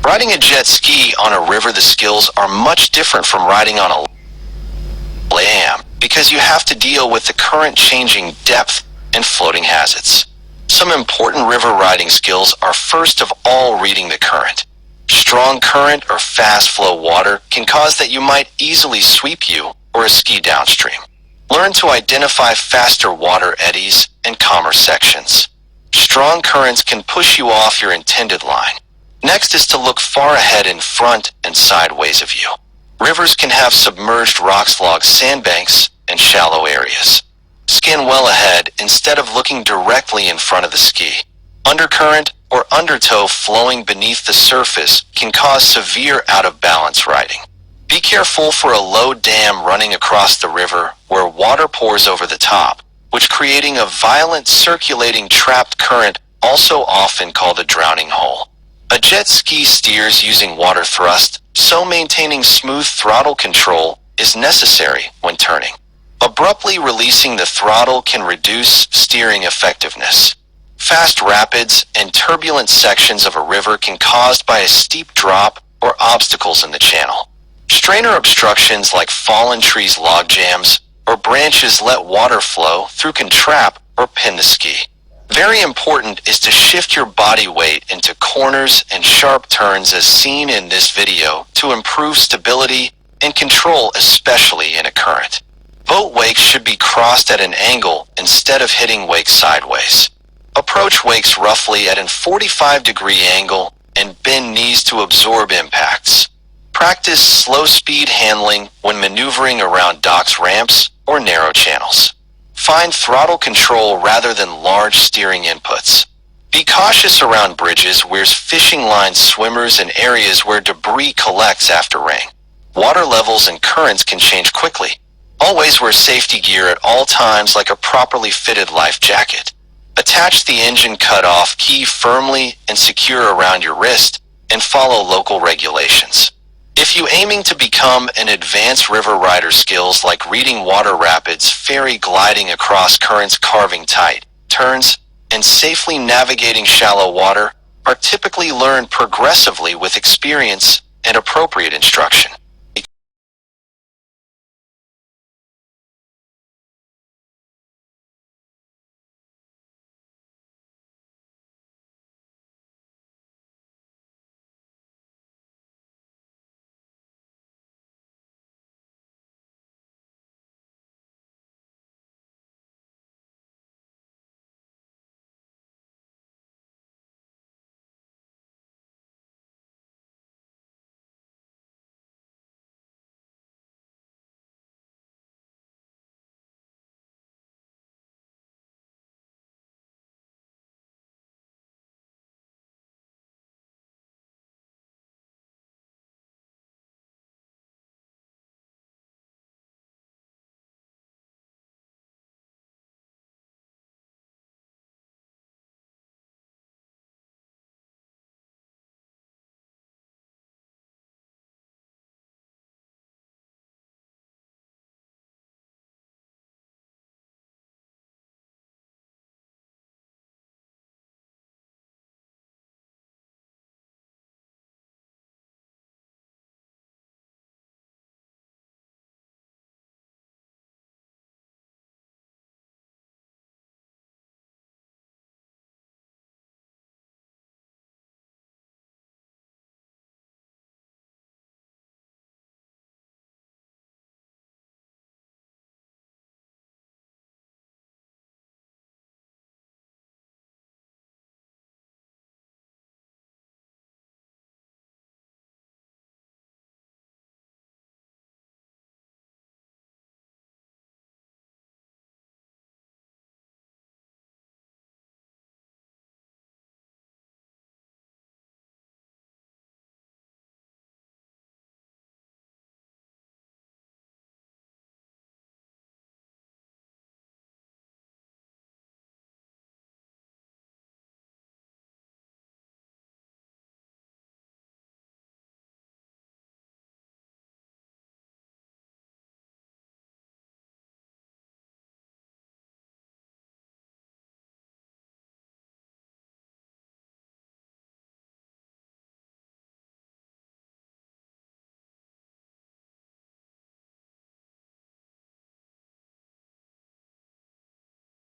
Riding a jet ski on a river, the skills are much different from riding on a dam because you have to deal with the current changing depth and floating hazards. Some important river riding skills are first of all reading the current. Strong current or fast flow water can cause that you might easily sweep you or a ski downstream. Learn to identify faster water eddies and calmer sections. Strong currents can push you off your intended line. Next is to look far ahead in front and sideways of you. Rivers can have submerged rocks, logs, sandbanks, and shallow areas. Scan well ahead instead of looking directly in front of the ski. Undercurrent or undertow flowing beneath the surface can cause severe out-of-balance riding. Be careful for a low dam running across the river where water pours over the top, which creating a violent circulating trapped current, also often called a drowning hole. A jet ski steers using water thrust, so maintaining smooth throttle control is necessary when turning. Abruptly releasing the throttle can reduce steering effectiveness. Fast rapids and turbulent sections of a river can caused by a steep drop or obstacles in the channel. Strainer obstructions like fallen trees, log jams, or branches let water flow through can trap or pin the ski. Very important is to shift your body weight into corners and sharp turns as seen in this video to improve stability and control, especially in a current. Boat wakes should be crossed at an angle instead of hitting wakes sideways. Approach wakes roughly at a 45-degree angle and bend knees to absorb impacts. Practice slow speed handling when maneuvering around docks, ramps, or narrow channels. Find throttle control rather than large steering inputs. Be cautious around bridges, weirs, fishing lines, swimmers, and areas where debris collects after rain. Water levels and currents can change quickly. Always wear safety gear at all times like a properly fitted life jacket. Attach the engine cutoff key firmly and secure around your wrist and follow local regulations. If you aiming to become an advanced river rider, skills like reading water rapids, ferry gliding across currents, carving tight turns, and safely navigating shallow water are typically learned progressively with experience and appropriate instruction.